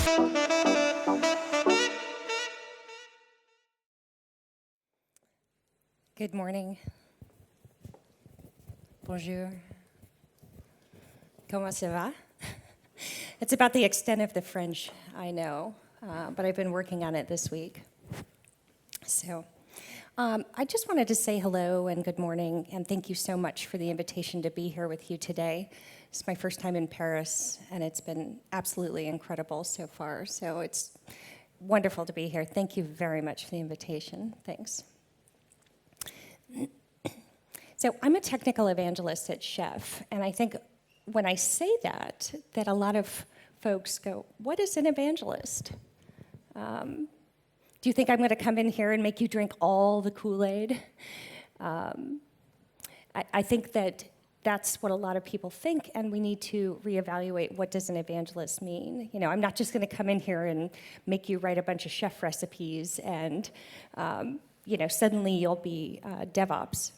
Good morning. Bonjour. Comment ça va? It's about the extent of the French, I know, but I've been working on it this week. So I just wanted to say hello and good morning, and thank you so much for the invitation to be here with you today. It's my first time in Paris, and it's been absolutely incredible so far, so it's wonderful to be here. Thank you very much for the invitation. Thanks. So I'm a technical evangelist at Chef, and I think when I say that a lot of folks go, what is an evangelist? Do you think I'm going to come in here and make you drink all the Kool-Aid? I think that's what a lot of people think, and we need to reevaluate what does an evangelist mean. You know, I'm not just going to come in here and make you write a bunch of chef recipes and suddenly you'll be DevOps.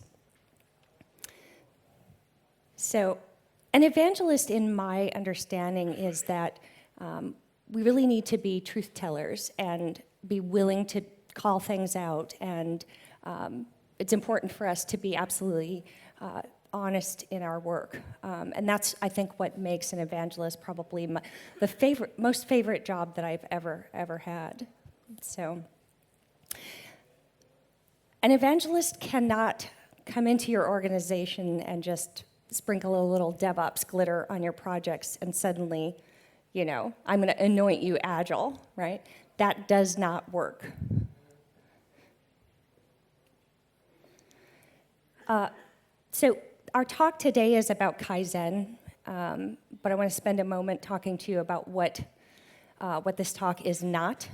So an evangelist, in my understanding, is that we really need to be truth tellers and be willing to call things out, and it's important for us to be absolutely honest in our work. And that's, I think, what makes an evangelist probably the most favorite job that I've ever had. So an evangelist cannot come into your organization and just sprinkle a little DevOps glitter on your projects and suddenly, I'm going to anoint you Agile, right? That does not work. So our talk today is about Kaizen, but I want to spend a moment talking to you about what this talk is not.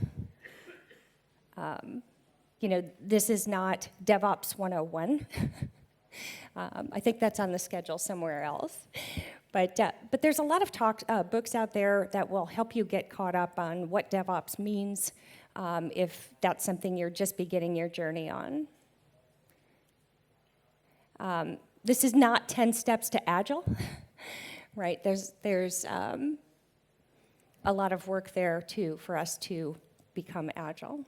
This is not DevOps 101. I think that's on the schedule somewhere else. But there's a lot of books out there that will help you get caught up on what DevOps means if that's something you're just beginning your journey on. This is not 10 steps to Agile, right? There's a lot of work there, too, for us to become Agile.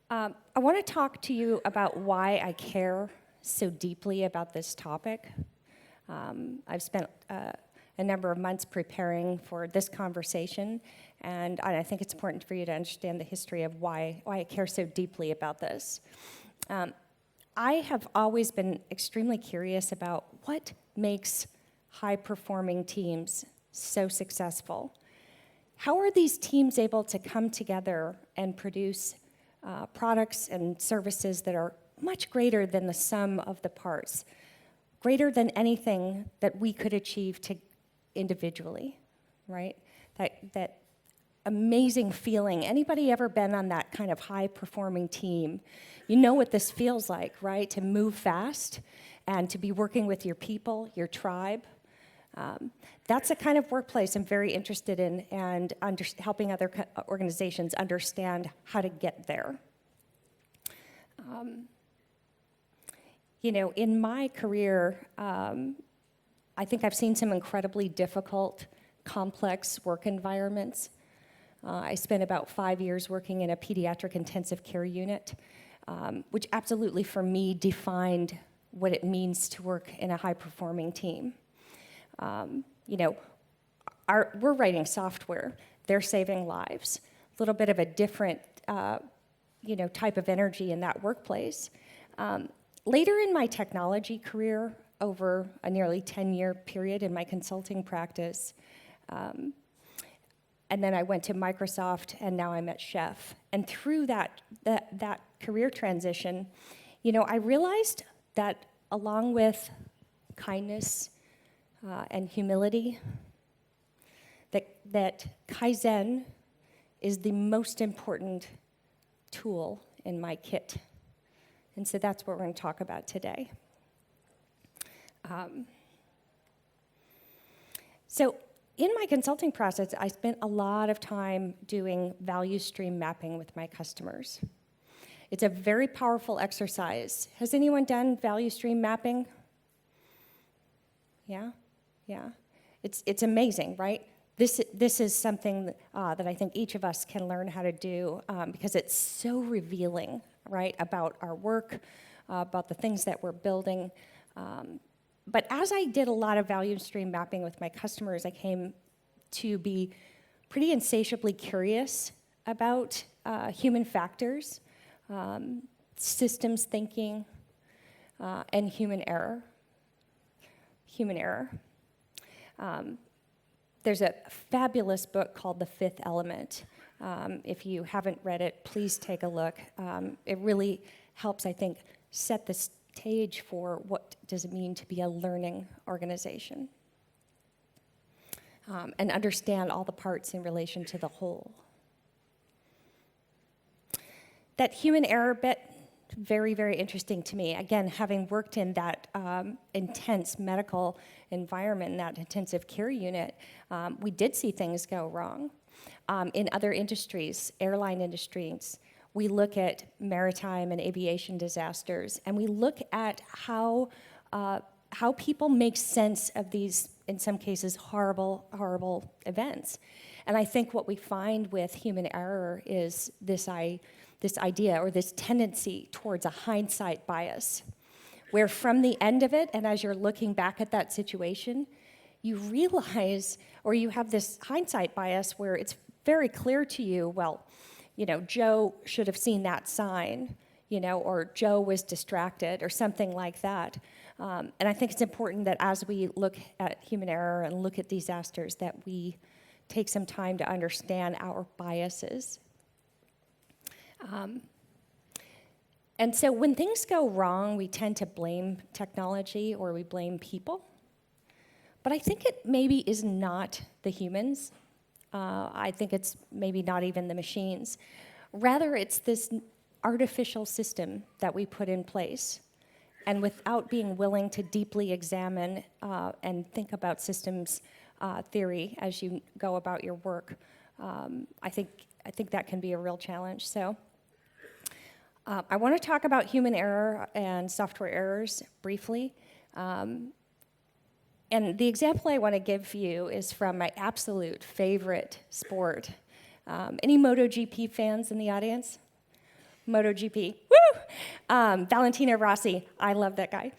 I want to talk to you about why I care so deeply about this topic. I've spent a number of months preparing for this conversation, and I think it's important for you to understand the history of why I care so deeply about this. I have always been extremely curious about what makes high-performing teams so successful. How are these teams able to come together and produce products and services that are much greater than the sum of the parts, greater than anything that we could achieve individually, right? That amazing feeling. Anybody ever been on that kind of high-performing team? You know what this feels like, right? To move fast and to be working with your people, your tribe. That's the kind of workplace I'm very interested in, and helping other organizations understand how to get there. In my career, I think I've seen some incredibly difficult, complex work environments. I spent about 5 years working in a pediatric intensive care unit, which absolutely, for me, defined what it means to work in a high-performing team. We're writing software. They're saving lives. A little bit of a different, type of energy in that workplace. Later in my technology career, over a nearly 10-year period in my consulting practice, and then I went to Microsoft, and now I'm at Chef. And through that career transition, I realized that along with kindness and humility, that Kaizen is the most important tool in my kit. And so that's what we're going to talk about today. So in my consulting process, I spent a lot of time doing value stream mapping with my customers. It's a very powerful exercise. Has anyone done value stream mapping? Yeah? It's amazing, right? This is something that I think each of us can learn how to do because it's so revealing, right, about our work, about the things that we're building. But as I did a lot of value stream mapping with my customers, I came to be pretty insatiably curious about human factors, systems thinking, and human error. Human error. There's a fabulous book called The Fifth Element. If you haven't read it, please take a look. It really helps, I think, set the stage for what does it mean to be a learning organization and understand all the parts in relation to the whole. That human error bit, very, very interesting to me. Again, having worked in that intense medical environment, that intensive care unit, we did see things go wrong. In other industries, airline industries, we look at maritime and aviation disasters, and we look at how people make sense of these, in some cases, horrible, horrible events. And I think what we find with human error is this idea or this tendency towards a hindsight bias, where from the end of it, and as you're looking back at that situation, you realize, or you have this hindsight bias where it's very clear to you, well, Joe should have seen that sign, or Joe was distracted or something like that. And I think it's important that as we look at human error and look at disasters, that we take some time to understand our biases. And so when things go wrong, we tend to blame technology or we blame people. But I think it maybe is not the humans. I think it's maybe not even the machines. Rather, it's this artificial system that we put in place. And without being willing to deeply examine and think about systems theory as you go about your work, I think that can be a real challenge. So I want to talk about human error and software errors briefly. And the example I want to give you is from my absolute favorite sport. Any MotoGP fans in the audience? MotoGP, woo! Valentino Rossi, I love that guy.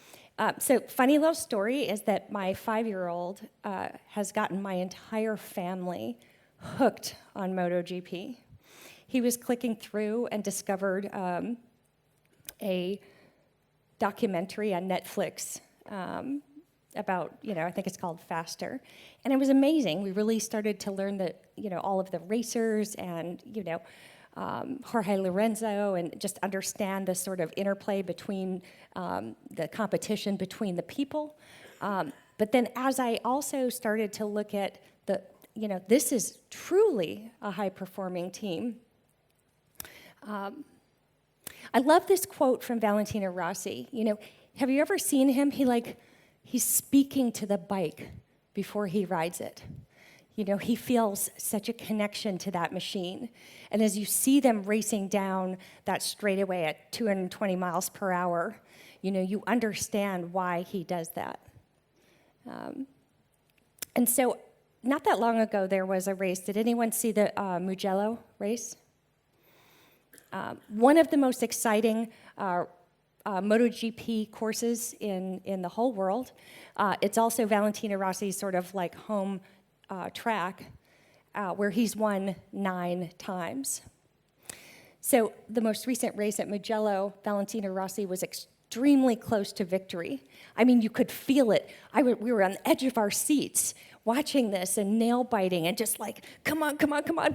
So funny little story is that my 5-year-old has gotten my entire family hooked on MotoGP. He was clicking through and discovered a documentary on Netflix about, I think it's called Faster. And it was amazing. We really started to learn that, all of the racers and, Jorge Lorenzo, and just understand the sort of interplay between the competition between the people. But then as I also started to look at this is truly a high-performing team. I love this quote from Valentino Rossi. Have you ever seen him? He's speaking to the bike before he rides it. He feels such a connection to that machine. And as you see them racing down that straightaway at 220 miles per hour, you understand why he does that. And so not that long ago, there was a race. Did anyone see the Mugello race? One of the most exciting MotoGP courses in the whole world. It's also Valentino Rossi's sort of like home track, where he's won 9 times. So the most recent race at Mugello, Valentino Rossi was extremely close to victory. I mean, you could feel it. We were on the edge of our seats watching this and nail biting and just like, come on,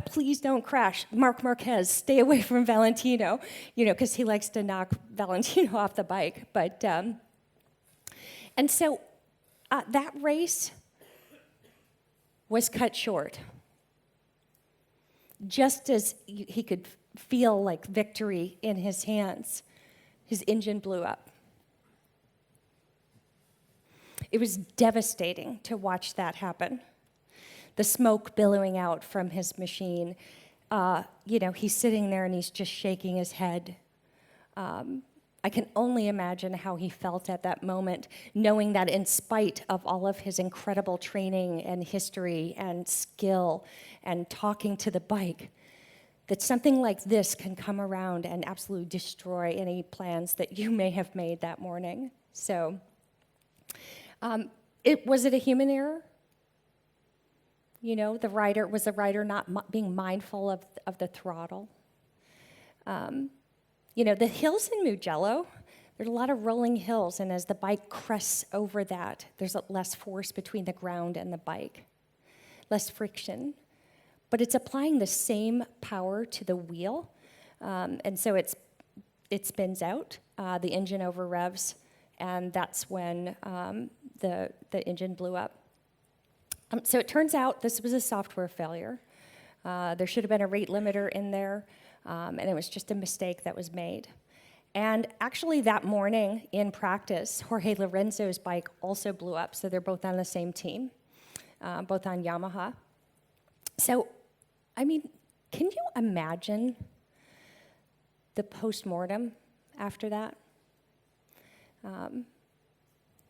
please don't crash. Marc Marquez, stay away from Valentino, because he likes to knock Valentino off the bike. But and so that race was cut short. Just as he could feel like victory in his hands, his engine blew up. It was devastating to watch that happen. The smoke billowing out from his machine. He's sitting there and he's just shaking his head. I can only imagine how he felt at that moment, knowing that in spite of all of his incredible training and history and skill and talking to the bike, that something like this can come around and absolutely destroy any plans that you may have made that morning. So, was it a human error? You know, was the rider not being mindful of the throttle? You know, the hills in Mugello, there's a lot of rolling hills, and as the bike crests over that, there's less force between the ground and the bike, less friction. But it's applying the same power to the wheel, and so it spins out, the engine over revs, and that's when the engine blew up. So it turns out this was a software failure. There should have been a rate limiter in there, and it was just a mistake that was made. And actually that morning in practice, Jorge Lorenzo's bike also blew up, so they're both on the same team, both on Yamaha. So, I mean, can you imagine the postmortem after that?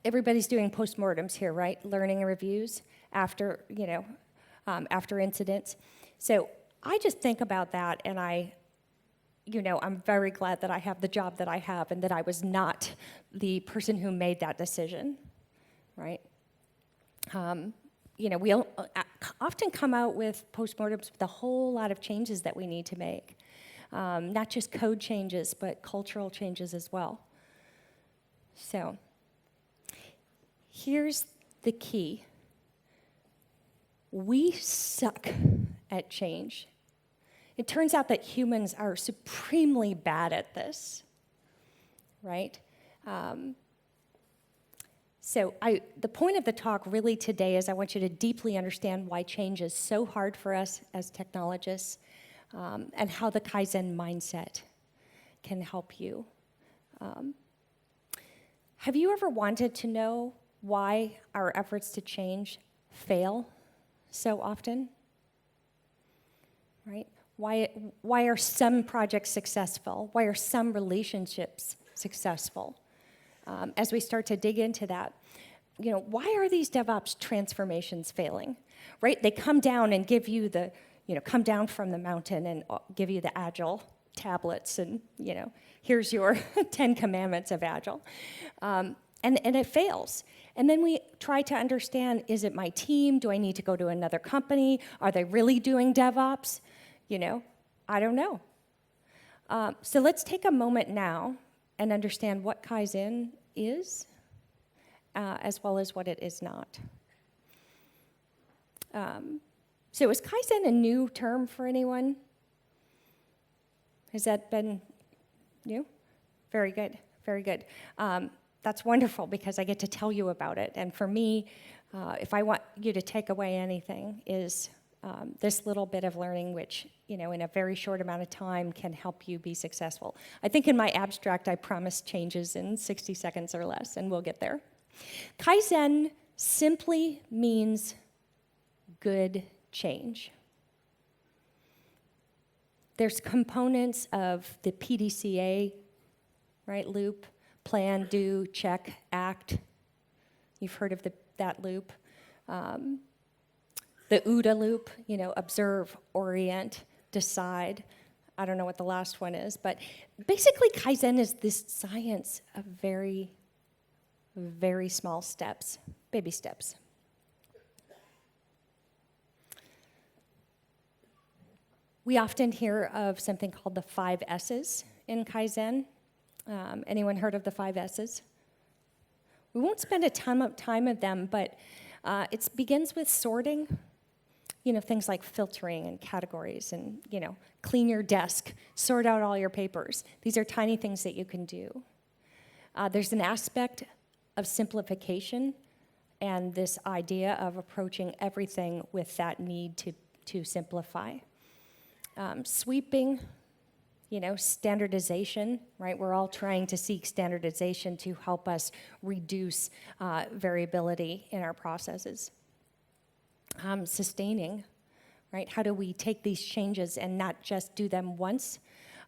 Everybody's doing postmortems here, right? Learning reviews after, after incidents. So I just think about that, and I'm very glad that I have the job that I have and that I was not the person who made that decision, right? We often come out with postmortems with a whole lot of changes that we need to make. Not just code changes, but cultural changes as well. So here's the key. We suck at change. It turns out that humans are supremely bad at this, right? So the point of the talk really today is I want you to deeply understand why change is so hard for us as technologists, and how the Kaizen mindset can help you. Have you ever wanted to know why our efforts to change fail so often? Right? Why are some projects successful? Why are some relationships successful? As we start to dig into that, why are these DevOps transformations failing? Right? They come down and give you come down from the mountain and give you the Agile tablets and, here's your 10 commandments of Agile. And it fails. And then we try to understand, is it my team? Do I need to go to another company? Are they really doing DevOps? I don't know. So let's take a moment now and understand what Kaizen is, as well as what it is not. So is Kaizen a new term for anyone? Has that been new? Very good, very good. That's wonderful because I get to tell you about it. And for me, if I want you to take away anything, is this little bit of learning which, in a very short amount of time can help you be successful. I think in my abstract, I promised changes in 60 seconds or less, and we'll get there. Kaizen simply means good change. There's components of the PDCA, right, loop, plan, do, check, act. You've heard of that loop. The OODA loop, observe, orient, decide. I don't know what the last one is, but basically Kaizen is this science of very, very small steps, baby steps. We often hear of something called the 5 S's in Kaizen. Anyone heard of the 5 S's? We won't spend a ton of time with them, but it begins with sorting. Things like filtering and categories and, clean your desk, sort out all your papers. These are tiny things that you can do. There's an aspect of simplification and this idea of approaching everything with that need to simplify. Sweeping, standardization, right? We're all trying to seek standardization to help us reduce variability in our processes. Sustaining, right? How do we take these changes and not just do them once,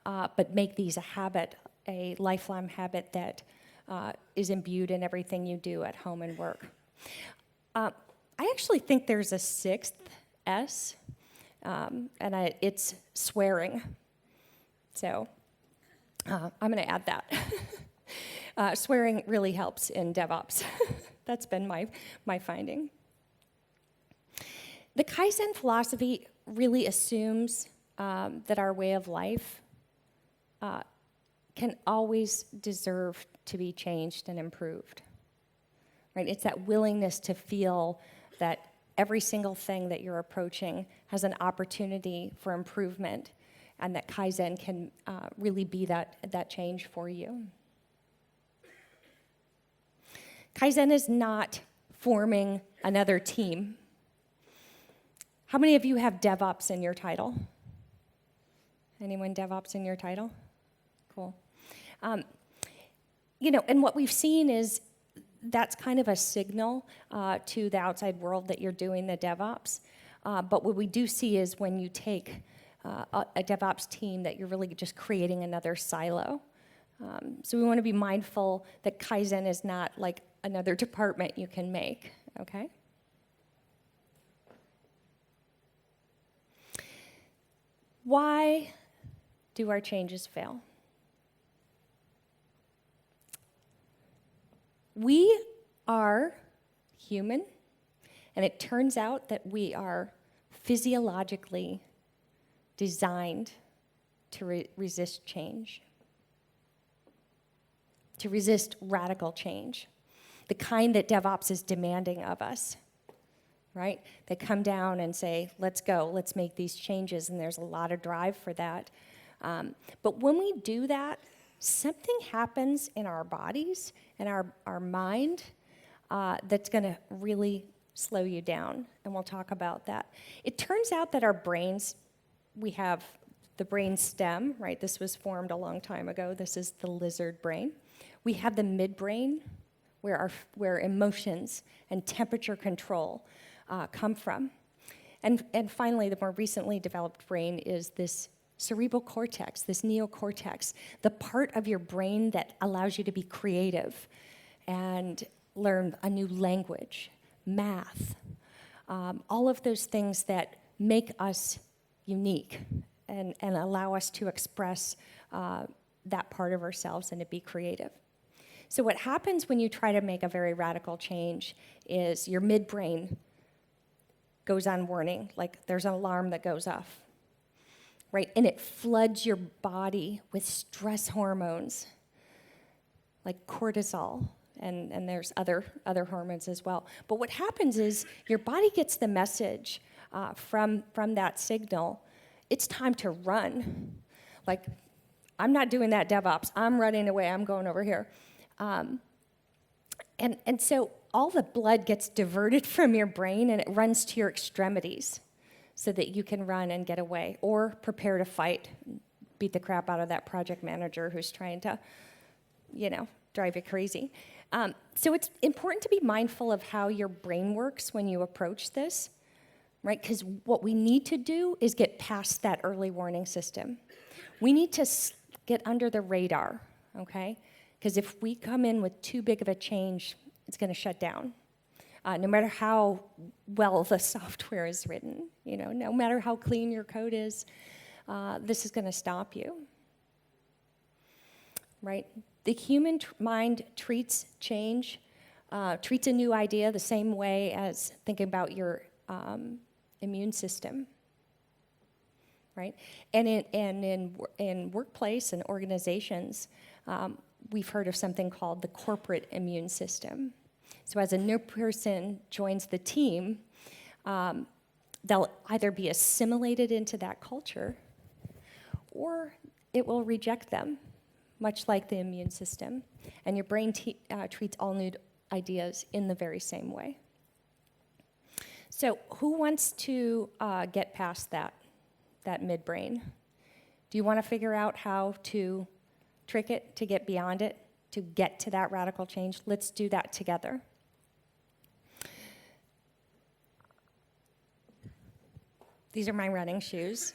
but make these a habit a lifelong habit that is imbued in everything you do at home and work. I actually think there's a sixth S, and it's swearing. So I'm going to add that. Swearing really helps in DevOps. That's been my finding. The Kaizen philosophy really assumes that our way of life can always deserve to be changed and improved. Right? It's that willingness to feel that every single thing that you're approaching has an opportunity for improvement, and that Kaizen can really be that change for you. Kaizen is not forming another team. How many of you have DevOps in your title? Anyone DevOps in your title? Cool. And what we've seen is that's kind of a signal to the outside world that you're doing the DevOps. But what we do see is when you take a DevOps team that you're really just creating another silo. So we want to be mindful that Kaizen is not like another department you can make, okay? Why do our changes fail? We are human, and it turns out that we are physiologically designed to resist change, to resist radical change, the kind that DevOps is demanding of us, right? They come down and say, let's go, let's make these changes, and there's a lot of drive for that. But when we do that, something happens in our bodies and our mind that's going to really slow you down, and we'll talk about that. It turns out that our brains, we have the brain stem, right? This was formed a long time ago. This is the lizard brain. We have the midbrain, where emotions and temperature control come from. And finally, the more recently developed brain is this cerebral cortex, this neocortex, the part of your brain that allows you to be creative and learn a new language, math, all of those things that make us unique and allow us to express that part of ourselves and to be creative. So what happens when you try to make a very radical change is your midbrain goes on warning, like there's an alarm that goes off, right? And it floods your body with stress hormones, like cortisol, and there's other hormones as well. But what happens is your body gets the message from that signal, it's time to run. Like, I'm not doing that DevOps, I'm running away, I'm going over here. And so all the blood gets diverted from your brain and it runs to your extremities so that you can run and get away or prepare to fight, beat the crap out of that project manager who's trying to, drive you crazy. So it's important to be mindful of how your brain works when you approach this, right? Because what we need to do is get past that early warning system. We need to get under the radar, okay? Because if we come in with too big of a change, it's going to shut down. No matter how well the software is written, no matter how clean your code is, this is going to stop you, right? The human mind treats change, treats a new idea the same way as thinking about your immune system, right? And in workplace and organizations, we've heard of something called the corporate immune system. So as a new person joins the team, they'll either be assimilated into that culture or it will reject them, much like the immune system. And your brain treats all new ideas in the very same way. So who wants to get past that midbrain? Do you want to figure out how to trick it, to get beyond it, to get to that radical change? Let's do that together. These are my running shoes.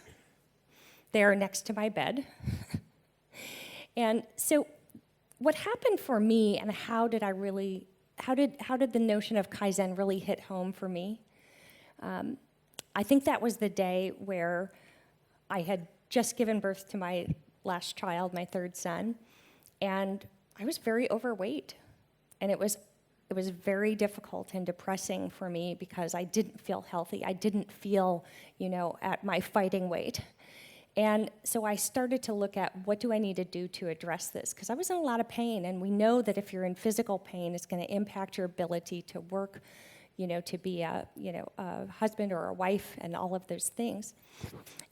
They are next to my bed. And so what happened for me, and how did the notion of Kaizen really hit home for me? I think that was the day where I had just given birth to my last child, my third son, and I was very overweight. And it was very difficult and depressing for me because I didn't feel healthy. I didn't feel, at my fighting weight. And so I started to look at what do I need to do to address this? Because I was in a lot of pain, and we know that if you're in physical pain, it's going to impact your ability to work, to be a husband or a wife and all of those things.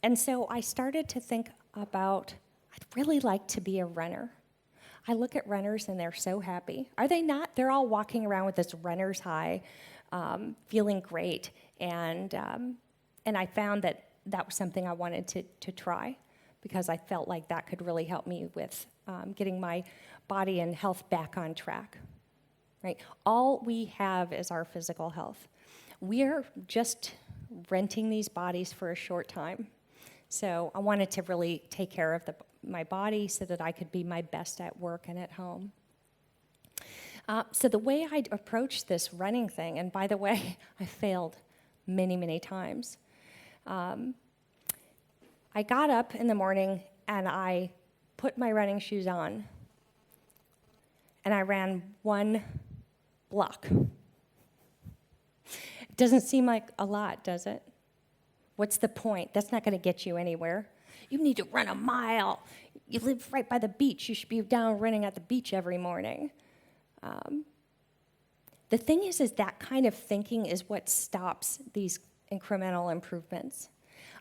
And so I started to think about, I'd really like to be a runner. I look at runners and they're so happy. Are they not? They're all walking around with this runner's high, feeling great. And I found that was something I wanted to try because I felt like that could really help me with getting my body and health back on track. Right? All we have is our physical health. We're just renting these bodies for a short time. So I wanted to really take care of my body so that I could be my best at work and at home. So the way I approached this running thing, and by the way, I failed many, many times. I got up in the morning and I put my running shoes on and I ran 1 block. It doesn't seem like a lot, does it? What's the point? That's not going to get you anywhere. You need to run a mile. You live right by the beach. You should be down running at the beach every morning. The thing is that kind of thinking is what stops these incremental improvements.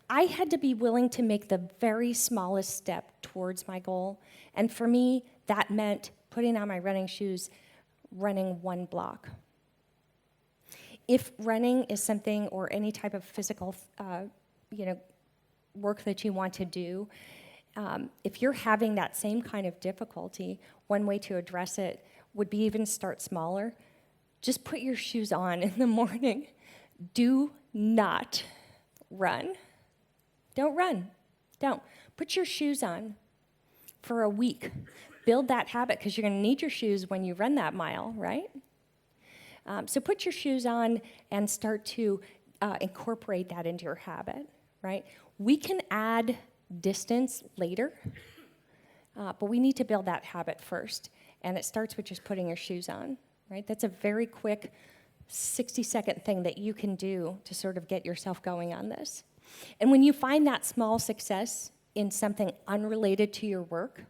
I had to be willing to make the very smallest step towards my goal. And for me, that meant putting on my running shoes, running 1 block. If running is something or any type of physical, work that you want to do, if you're having that same kind of difficulty, one way to address it would be even start smaller. Just put your shoes on in the morning. Do not run. Don't run. Don't. Put your shoes on for a week. Build that habit because you're going to need your shoes when you run that mile, right? So put your shoes on and start to incorporate that into your habit, right? We can add distance later, but we need to build that habit first. And it starts with just putting your shoes on, right? That's a very quick 60-second thing that you can do to sort of get yourself going on this. And when you find that small success in something unrelated to your work,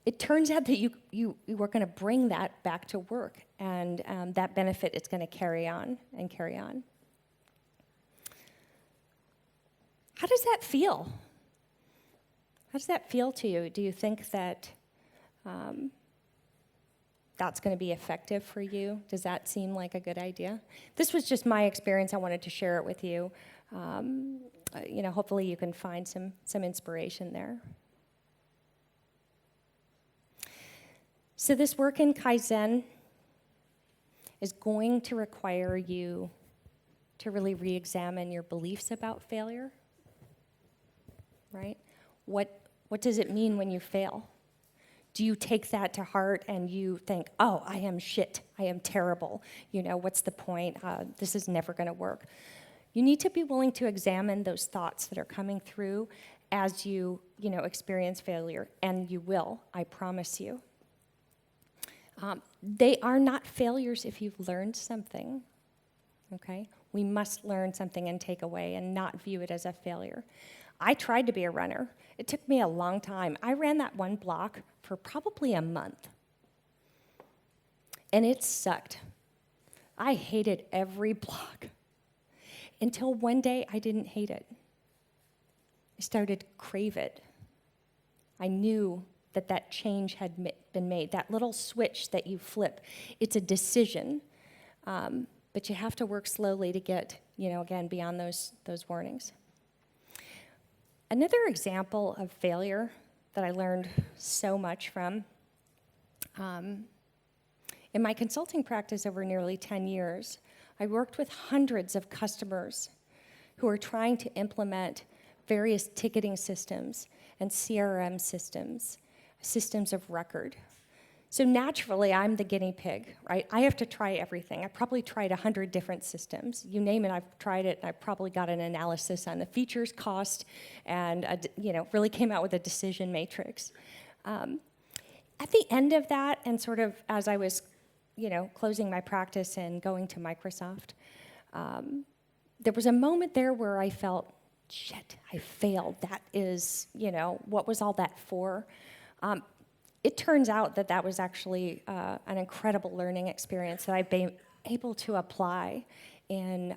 it turns out that you are going to bring that back to work, and that benefit is going to carry on and carry on. How does that feel? How does that feel to you? Do you think that that's going to be effective for you? Does that seem like a good idea? This was just my experience. I wanted to share it with you. Hopefully you can find some inspiration there. So this work in Kaizen is going to require you to really re-examine your beliefs about failure, right? What does it mean when you fail? Do you take that to heart and you think, oh, I am shit, I am terrible, what's the point? This is never going to work. You need to be willing to examine those thoughts that are coming through as you experience failure, and you will, I promise you. They are not failures if you've learned something, okay? We must learn something and take away and not view it as a failure. I tried to be a runner. It took me a long time. I ran that 1 block for probably a month, and it sucked. I hated every block until one day I didn't hate it. I started to crave it. I knew that change had been made, that little switch that you flip. It's a decision, but you have to work slowly to get, again, beyond those warnings. Another example of failure that I learned so much from, in my consulting practice over nearly 10 years, I worked with hundreds of customers who are trying to implement various ticketing systems and CRM systems systems of record. So naturally, I'm the guinea pig, right? I have to try everything. I probably tried 100 different systems. You name it, I've tried it, and I probably got an analysis on the features, cost, and really came out with a decision matrix. At the end of that, and sort of as I was, closing my practice and going to Microsoft, there was a moment there where I felt, shit, I failed. That is, what was all that for? It turns out that was actually an incredible learning experience that I've been able to apply in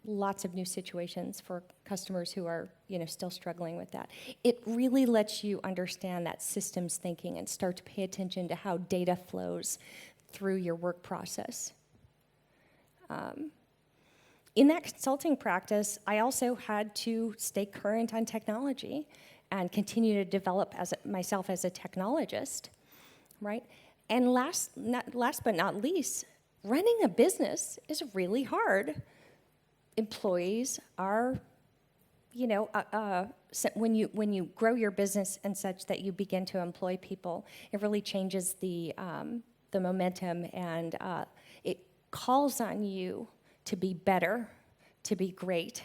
lots of new situations for customers who are still struggling with that. It really lets you understand that systems thinking and start to pay attention to how data flows through your work process. In that consulting practice, I also had to stay current on technology and continue to develop myself as a technologist, right? And last but not least, running a business is really hard. Employees are, when you grow your business and such that you begin to employ people, it really changes the momentum, and it calls on you to be better, to be great.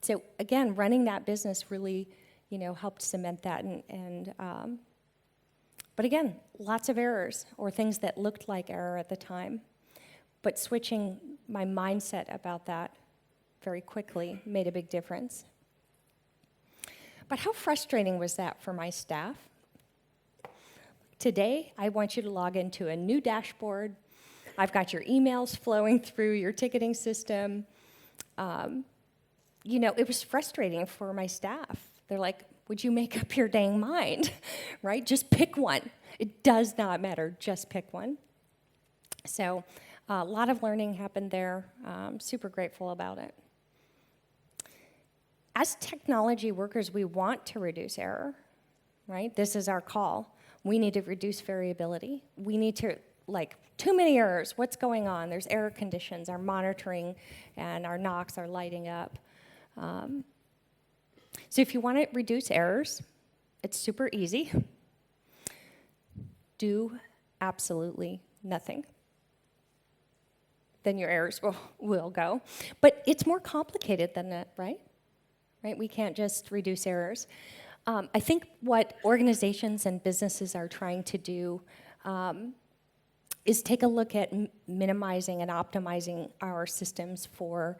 So again, running that business really, helped cement that. But again, lots of errors or things that looked like error at the time. But switching my mindset about that very quickly made a big difference. But how frustrating was that for my staff? Today, I want you to log into a new dashboard. I've got your emails flowing through your ticketing system. It was frustrating for my staff. They're like, would you make up your dang mind, right? Just pick one. It does not matter, just pick one. So a lot of learning happened there. I'm super grateful about it. As technology workers, we want to reduce error, right? This is our call. We need to reduce variability. We need to, too many errors, what's going on? There's error conditions, our monitoring and our NOCs are lighting up. So if you want to reduce errors, it's super easy. Do absolutely nothing. Then your errors will go. But it's more complicated than that, right? Right? We can't just reduce errors. I think what organizations and businesses are trying to do is take a look at minimizing and optimizing our systems for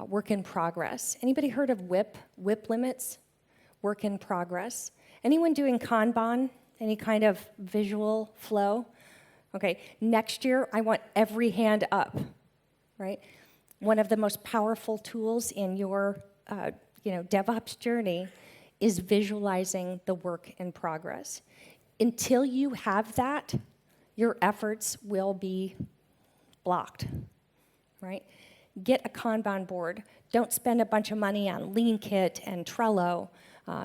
work in progress. Anybody heard of WIP limits? Work in progress. Anyone doing Kanban? Any kind of visual flow? Okay, next year I want every hand up, right? One of the most powerful tools in your DevOps journey is visualizing the work in progress. Until you have that, your efforts will be blocked, right? Get a Kanban board. Don't spend a bunch of money on Lean Kit and Trello.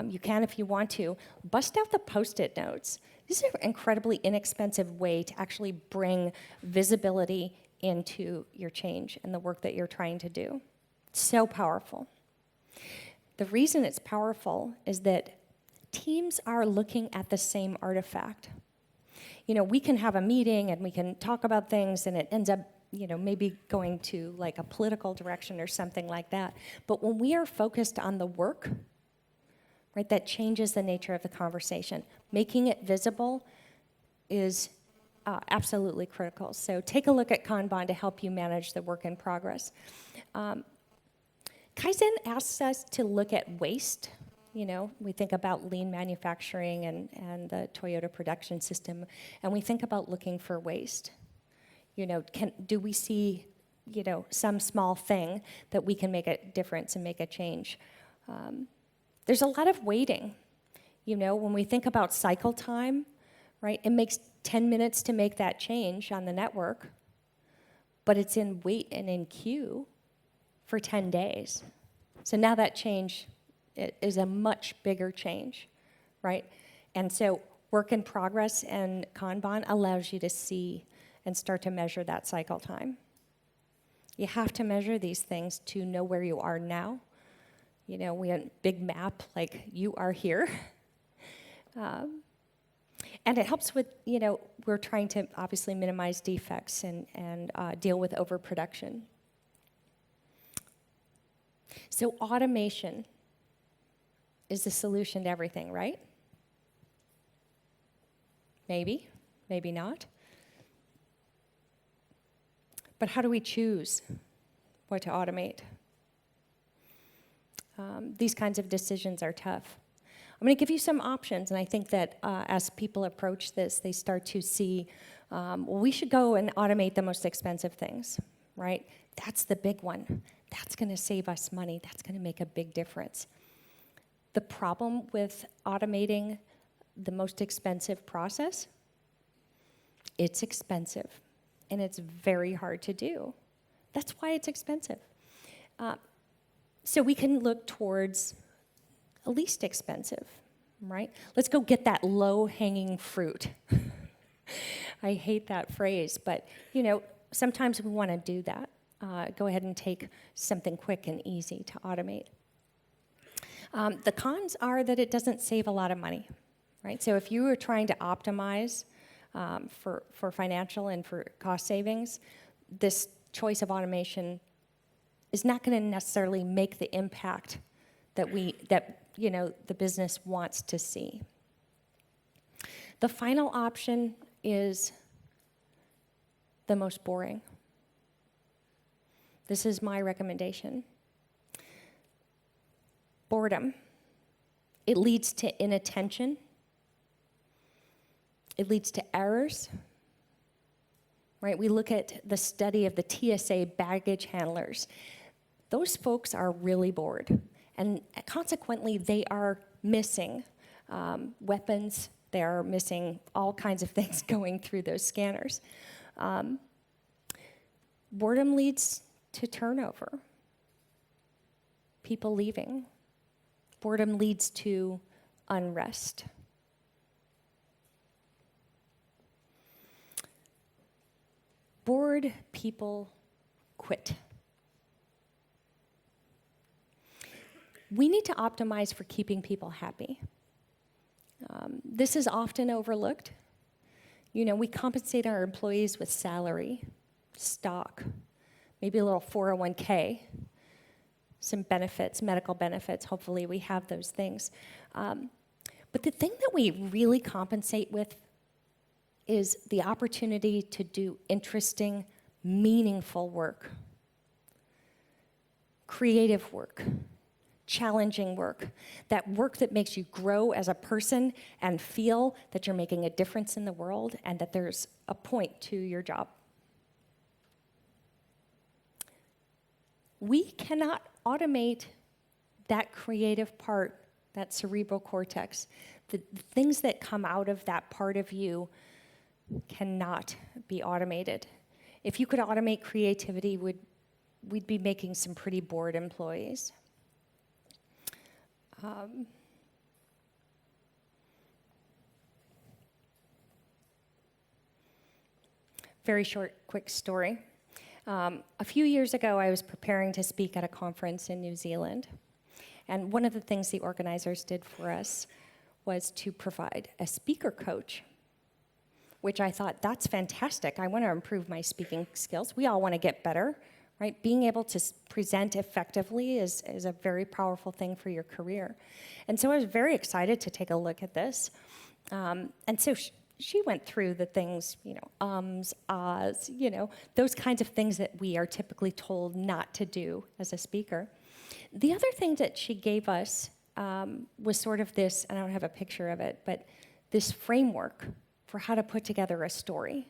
You can if you want to. Bust out the Post-it notes. This is an incredibly inexpensive way to actually bring visibility into your change and the work that you're trying to do. It's so powerful. The reason it's powerful is that teams are looking at the same artifact. We can have a meeting and we can talk about things and it ends up maybe going to a political direction or something like that. But when we are focused on the work, right, that changes the nature of the conversation. Making it visible is absolutely critical. So take a look at Kanban to help you manage the work in progress. Kaizen asks us to look at waste. We think about lean manufacturing and the Toyota production system, and we think about looking for waste. Do we see, some small thing that we can make a difference and make a change? There's a lot of waiting. When we think about cycle time, right, it makes 10 minutes to make that change on the network, but it's in wait and in queue for 10 days. So now that change is a much bigger change, right? And so work in progress and Kanban allows you to see and start to measure that cycle time. You have to measure these things to know where you are now. We have a big map, like you are here. And it helps with, we're trying to obviously minimize defects and deal with overproduction. So automation is the solution to everything, right? Maybe, maybe not. But how do we choose what to automate? These kinds of decisions are tough. I'm going to give you some options, and I think that as people approach this, they start to see, we should go and automate the most expensive things, right? That's the big one. That's going to save us money. That's going to make a big difference. The problem with automating the most expensive process, it's expensive, and it's very hard to do. That's why it's expensive. So we can look towards least expensive, right? Let's go get that low-hanging fruit. I hate that phrase, but sometimes we want to do that. Go ahead and take something quick and easy to automate. The cons are that it doesn't save a lot of money, right? So if you are trying to optimize for financial and for cost savings, this choice of automation is not going to necessarily make the impact that the business wants to see. The final option is the most boring. This is my recommendation. Boredom. It leads to inattention. It leads to errors. Right? We look at the study of the TSA baggage handlers. Those folks are really bored. And consequently, they are missing weapons. They are missing all kinds of things going through those scanners. Boredom leads to turnover, people leaving. Boredom leads to unrest. Bored people quit. We need to optimize for keeping people happy. This is often overlooked. We compensate our employees with salary, stock, maybe a little 401k, some benefits, medical benefits. Hopefully we have those things. But the thing that we really compensate with is the opportunity to do interesting, meaningful work, creative work, challenging work, that work that makes you grow as a person and feel that you're making a difference in the world and that there's a point to your job. We cannot automate that creative part, that cerebral cortex. The things that come out of that part of you cannot be automated. If you could automate creativity, we'd be making some pretty bored employees. Very short, quick story. A few years ago, I was preparing to speak at a conference in New Zealand. And one of the things the organizers did for us was to provide a speaker coach, which I thought, that's fantastic. I want to improve my speaking skills. We all want to get better, right? Being able to present effectively is a very powerful thing for your career. And so I was very excited to take a look at this. And so she went through the things, ahs, those kinds of things that we are typically told not to do as a speaker. The other thing that she gave us was sort of this, and I don't have a picture of it, but this framework for how to put together a story,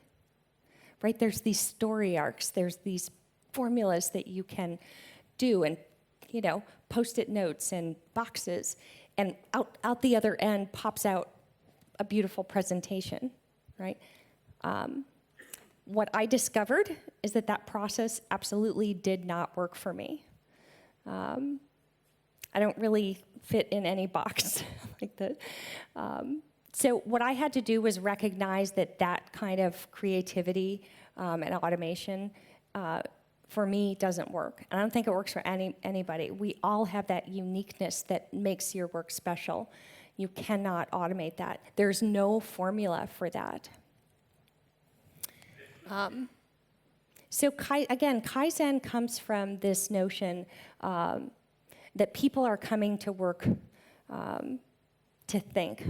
right? There's these story arcs, there's these formulas that you can do, and post-it notes and boxes, and out the other end pops out a beautiful presentation, right? What I discovered is that process absolutely did not work for me. I don't really fit in any box like that. So what I had to do was recognize that kind of creativity and automation for me doesn't work. And I don't think it works for anybody. We all have that uniqueness that makes your work special. You cannot automate that. There's no formula for that. So again, Kaizen comes from this notion that people are coming to work to think.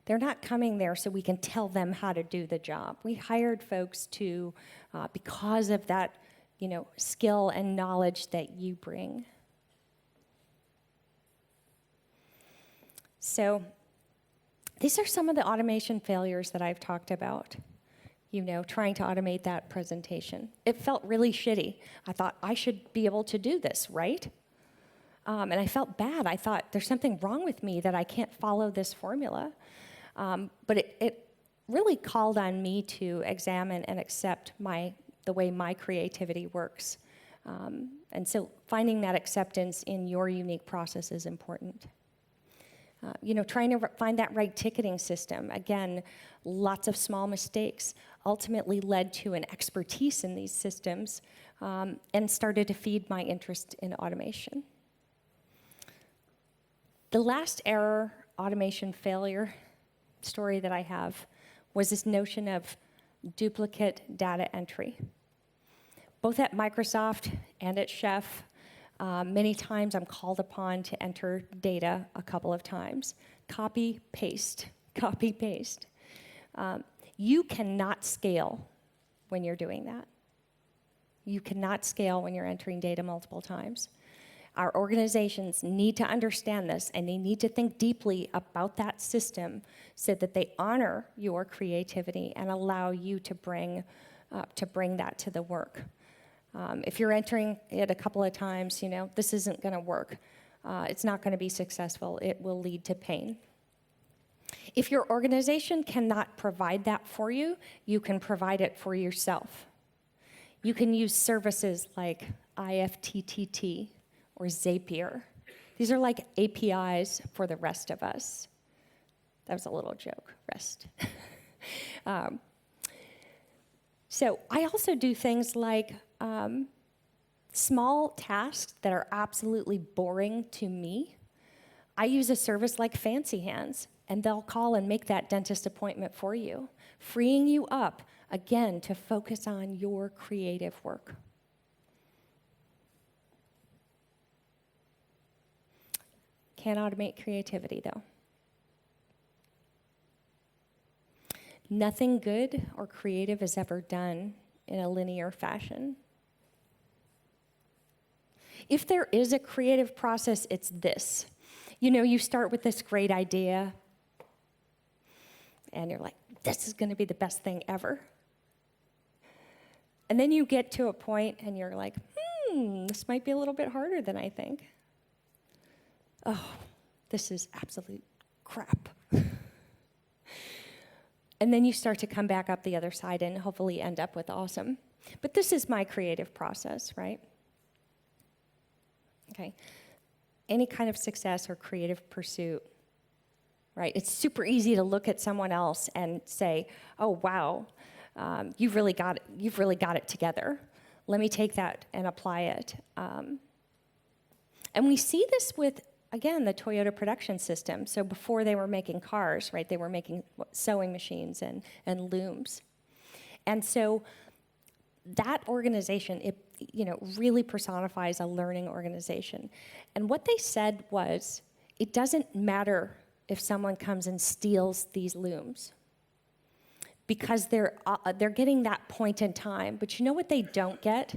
They're not coming there so we can tell them how to do the job. We hired folks to, because of that, skill and knowledge that you bring. So these are some of the automation failures that I've talked about. Trying to automate that presentation. It felt really shitty. I thought, I should be able to do this, right? And I felt bad. I thought, there's something wrong with me that I can't follow this formula. But it really called on me to examine and accept the way my creativity works. And so finding that acceptance in your unique process is important. Trying to find that right ticketing system. Again, lots of small mistakes ultimately led to an expertise in these systems and started to feed my interest in automation. The last error, automation failure story that I have was this notion of duplicate data entry. Both at Microsoft and at Chef, many times I'm called upon to enter data a couple of times. Copy, paste, copy, paste. You cannot scale when you're doing that. You cannot scale when you're entering data multiple times. Our organizations need to understand this, and they need to think deeply about that system so that they honor your creativity and allow you to bring that to the work. If you're entering it a couple of times, this isn't going to work. It's not going to be successful. It will lead to pain. If your organization cannot provide that for you, you can provide it for yourself. You can use services like IFTTT or Zapier. These are like APIs for the rest of us. That was a little joke, rest. So I also do things like small tasks that are absolutely boring to me. I use a service like Fancy Hands, and they'll call and make that dentist appointment for you, freeing you up, again, to focus on your creative work. Can't automate creativity, though. Nothing good or creative is ever done in a linear fashion. If there is a creative process, it's this. You start with this great idea, and you're like, this is going to be the best thing ever. And then you get to a point, and you're like, this might be a little bit harder than I think. Oh, this is absolute crap. And then you start to come back up the other side and hopefully end up with awesome. But this is my creative process, right? Okay. Any kind of success or creative pursuit, right? It's super easy to look at someone else and say, oh, wow, you've really got it together. Let me take that and apply it. And we see this with, again, the Toyota production system. So before they were making cars, right, they were making sewing machines and looms. And so that organization, it really personifies a learning organization. And what they said was, it doesn't matter if someone comes and steals these looms, because they're getting that point in time. But you know what they don't get?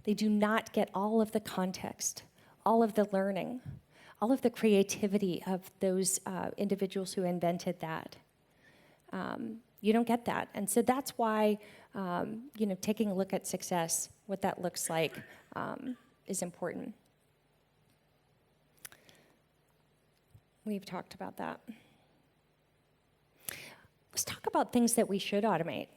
They do not get all of the context, all of the learning, all of the creativity of those individuals who invented that. You don't get that. And so that's why, taking a look at success, what that looks like, is important. We've talked about that. Let's talk about things that we should automate,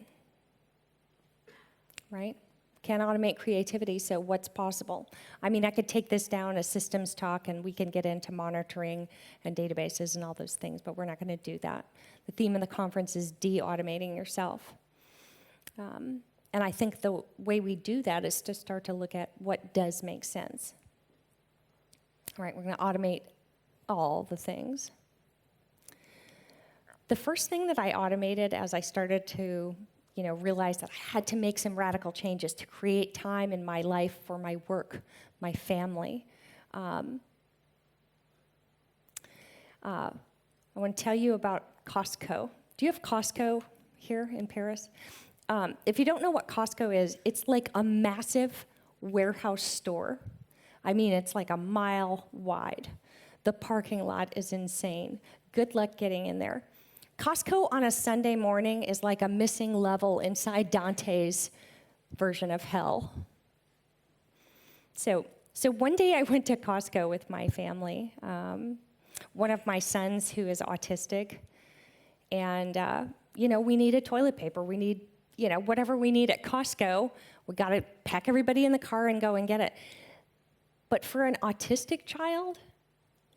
right? Can't automate creativity, so what's possible? I mean, I could take this down as systems talk, and we can get into monitoring and databases and all those things, but we're not going to do that. The theme of the conference is de-automating yourself. And I think the way we do that is to start to look at what does make sense. All right, we're going to automate all the things. The first thing that I automated as I started to realize that I had to make some radical changes to create time in my life for my work, my family. I want to tell you about Costco. Do you have Costco here in Paris? If you don't know what Costco is, it's like a massive warehouse store. I mean, it's like a mile wide. The parking lot is insane. Good luck getting in there. Costco on a Sunday morning is like a missing level inside Dante's version of hell. So one day I went to Costco with my family. One of my sons who is autistic, and we needed toilet paper. We need whatever we need at Costco. We got to pack everybody in the car and go and get it. But for an autistic child,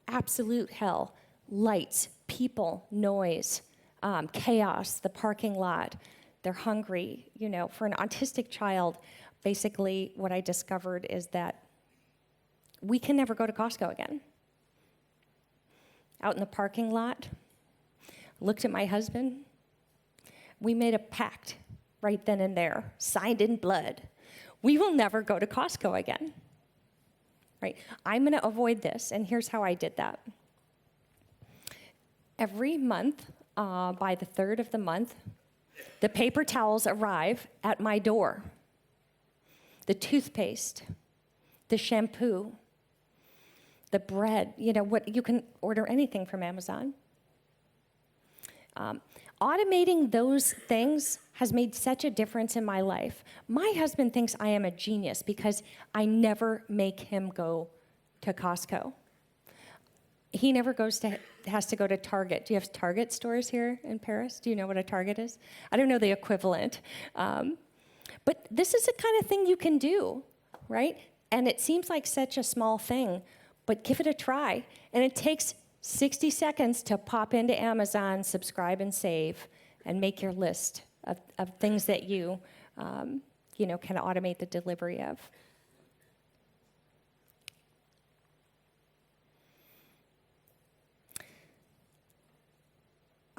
absolute hell. Lights, people, noise, chaos, the parking lot. They're hungry. For an autistic child, basically what I discovered is that we can never go to Costco again. Out in the parking lot, looked at my husband. We made a pact right then and there, signed in blood. We will never go to Costco again. Right? I'm going to avoid this, and here's how I did that. Every month, by the 3rd of the month, the paper towels arrive at my door. The toothpaste, the shampoo, the bread, what you can order anything from Amazon. Automating those things has made such a difference in my life. My husband thinks I am a genius because I never make him go to Costco. He never has to go to Target. Do you have Target stores here in Paris? Do you know what a Target is? I don't know the equivalent. But this is the kind of thing you can do, right? And it seems like such a small thing, but give it a try. And it takes 60 seconds to pop into Amazon, subscribe and save, and make your list of things that you can automate the delivery of.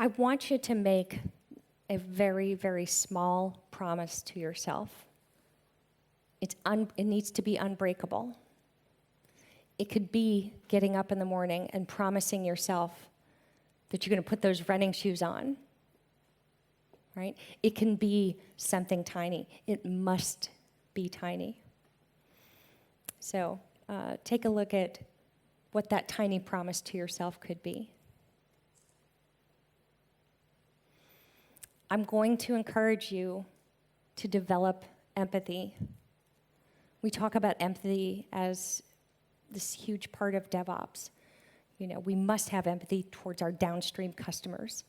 I want you to make a very, very small promise to yourself. It needs to be unbreakable. It could be getting up in the morning and promising yourself that you're going to put those running shoes on, right? It can be something tiny. It must be tiny. So take a look at what that tiny promise to yourself could be. I'm going to encourage you to develop empathy. We talk about empathy as this huge part of DevOps. We must have empathy towards our downstream customers.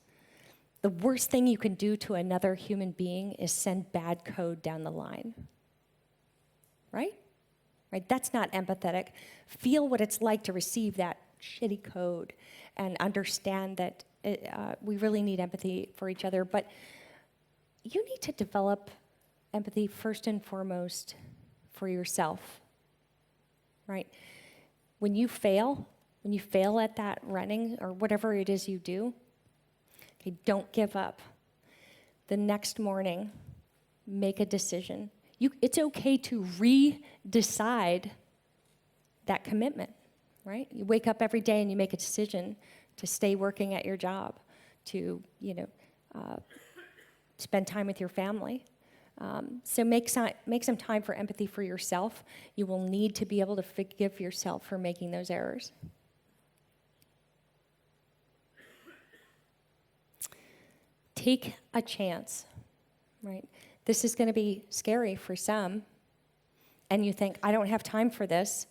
The worst thing you can do to another human being is send bad code down the line. Right? That's not empathetic. Feel what it's like to receive that shitty code and understand that we really need empathy for each other. But you need to develop empathy first and foremost for yourself. Right? When you fail at that running or whatever it is you do, okay, don't give up. The next morning, make a decision. It's okay to re-decide that commitment, right? You wake up every day and you make a decision to stay working at your job, to spend time with your family. So make some time for empathy for yourself. You will need to be able to forgive yourself for making those errors. Take a chance, right? This is going to be scary for some, and you think, I don't have time for this.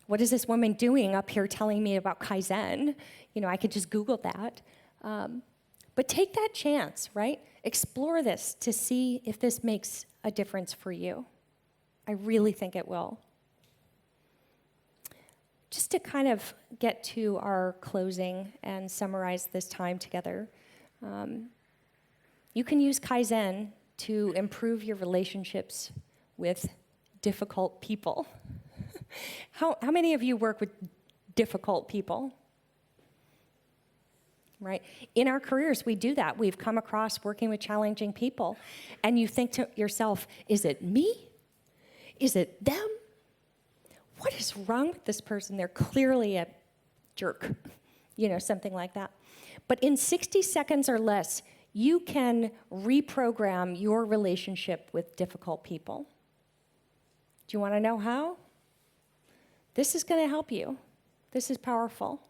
What is this woman doing up here telling me about Kaizen? I could just Google that. But take that chance, right? Explore this to see if this makes a difference for you. I really think it will. Just to kind of get to our closing and summarize this time together, you can use Kaizen to improve your relationships with difficult people. How many of you work with difficult people? right? In our careers, we do that. We've come across working with challenging people, and you think to yourself, is it me? Is it them? What is wrong with this person? They're clearly a jerk, something like that. But in 60 seconds or less, you can reprogram your relationship with difficult people. Do you want to know how? This is going to help you. This is powerful.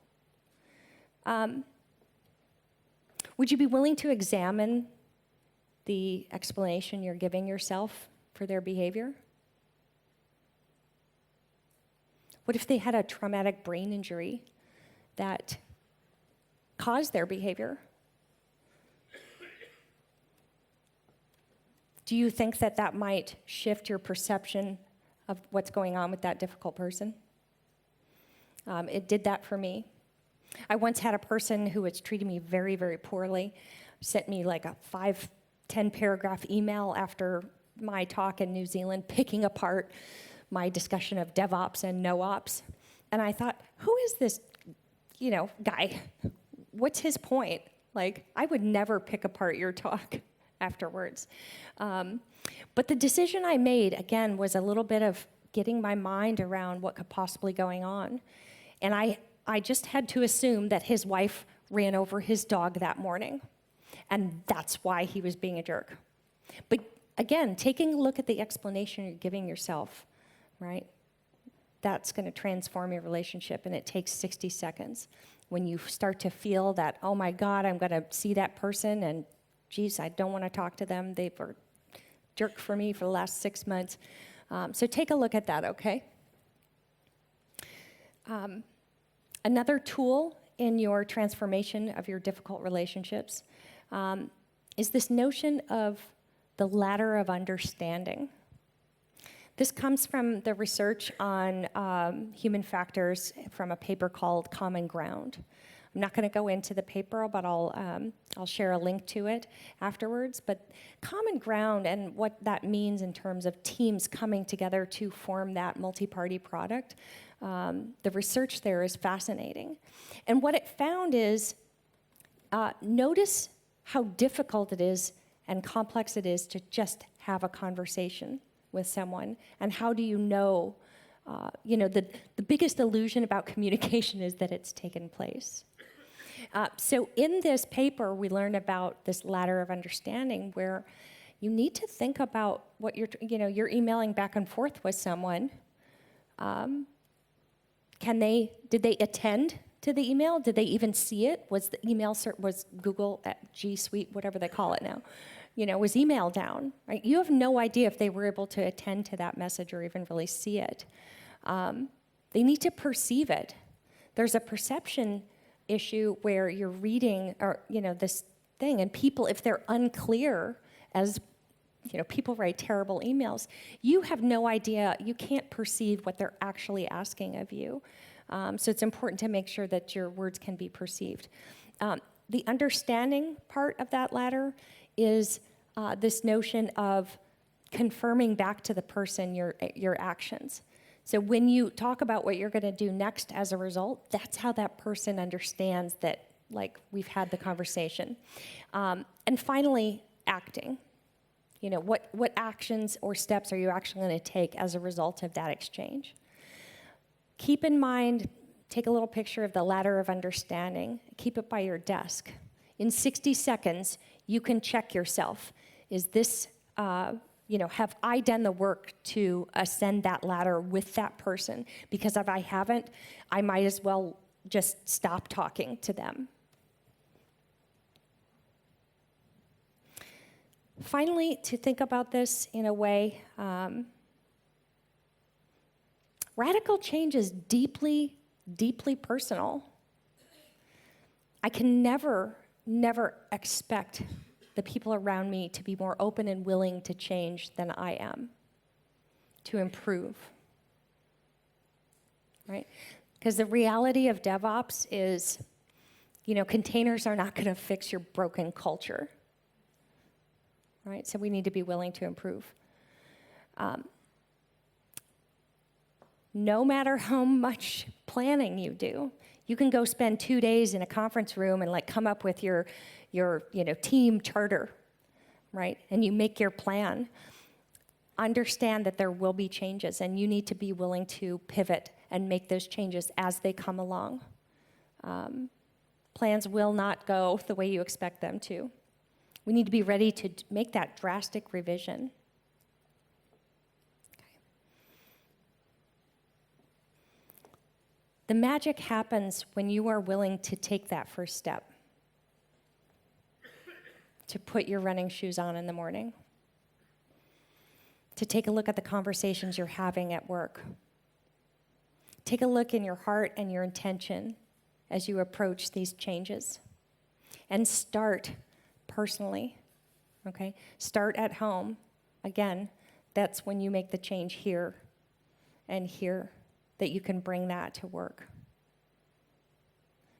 Would you be willing to examine the explanation you're giving yourself for their behavior? What if they had a traumatic brain injury that caused their behavior? Do you think that that might shift your perception of what's going on with that difficult person? It did that for me. I once had a person who was treating me very, very poorly, sent me like a 5-10 paragraph email after my talk in New Zealand, picking apart my discussion of DevOps and no-ops. And I thought, who is this, guy? What's his point? Like, I would never pick apart your talk afterwards. But the decision I made, again, was a little bit of getting my mind around what could possibly going on. And I just had to assume that his wife ran over his dog that morning. And that's why he was being a jerk. But again, taking a look at the explanation you're giving yourself, right? That's going to transform your relationship, and it takes 60 seconds. When you start to feel that, oh my God, I'm going to see that person, and geez, I don't want to talk to them. They were a jerk for me for the last 6 months. So take a look at that, okay? Another tool in your transformation of your difficult relationships is this notion of the ladder of understanding. This comes from the research on human factors from a paper called Common Ground. I'm not going to go into the paper, but I'll share a link to it afterwards. But Common Ground and what that means in terms of teams coming together to form that multi-party product, the research there is fascinating. And what it found is, notice how difficult it is and complex it is to just have a conversation with someone, and how do you know, the biggest illusion about communication is that it's taken place. So in this paper, we learn about this ladder of understanding where you need to think about what you're emailing back and forth with someone. Did they attend to the email? Did they even see it? Was the email, was Google at G Suite, whatever they call it now, was email down, right? You have no idea if they were able to attend to that message or even really see it. They need to perceive it. There's a perception issue where you're reading, or this thing, and people, if they're unclear, as people write terrible emails, you have no idea, you can't perceive what they're actually asking of you. So it's important to make sure that your words can be perceived. The understanding part of that ladder is this notion of confirming back to the person your actions. So when you talk about what you're going to do next as a result, that's how that person understands that, we've had the conversation. And finally, acting. What actions or steps are you actually going to take as a result of that exchange? Keep in mind, take a little picture of the ladder of understanding. Keep it by your desk. In 60 seconds, you can check yourself. Is this, have I done the work to ascend that ladder with that person? Because if I haven't, I might as well just stop talking to them. Finally, to think about this in a way, radical change is deeply, deeply personal. I can never expect the people around me to be more open and willing to change than I am, to improve, right? Because the reality of DevOps is, containers are not going to fix your broken culture, right? So we need to be willing to improve. no matter how much planning you do. You can go spend 2 days in a conference room and come up with your team charter, right? And you make your plan. Understand that there will be changes, and you need to be willing to pivot and make those changes as they come along. Plans will not go the way you expect them to. We need to be ready to make that drastic revision. The magic happens when you are willing to take that first step, to put your running shoes on in the morning, to take a look at the conversations you're having at work. Take a look in your heart and your intention as you approach these changes. And start personally, okay? Start at home. Again, that's when you make the change here and here, that you can bring that to work.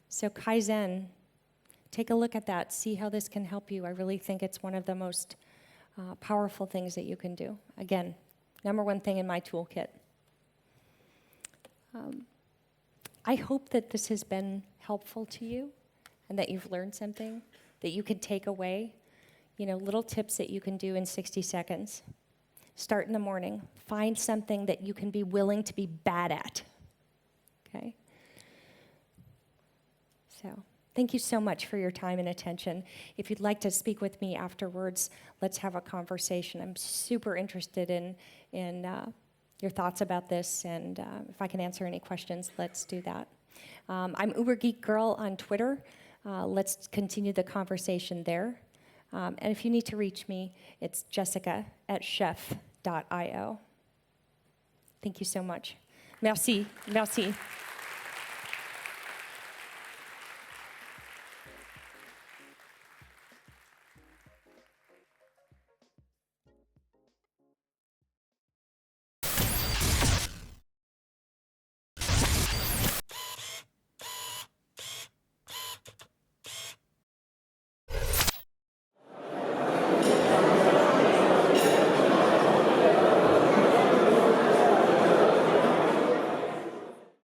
So Kaizen, take a look at that. See how this can help you. I really think it's one of the most powerful things that you can do. Again, number one thing in my toolkit. I hope that this has been helpful to you and that you've learned something that you can take away. Little tips that you can do in 60 seconds. Start in the morning. Find something that you can be willing to be bad at, okay? So thank you so much for your time and attention. If you'd like to speak with me afterwards, let's have a conversation. I'm super interested in your thoughts about this, and if I can answer any questions, let's do that. I'm Uber Geek Girl on Twitter. Let's continue the conversation there. And if you need to reach me, it's jessica@chef.io. Thank you so much. Merci. Merci.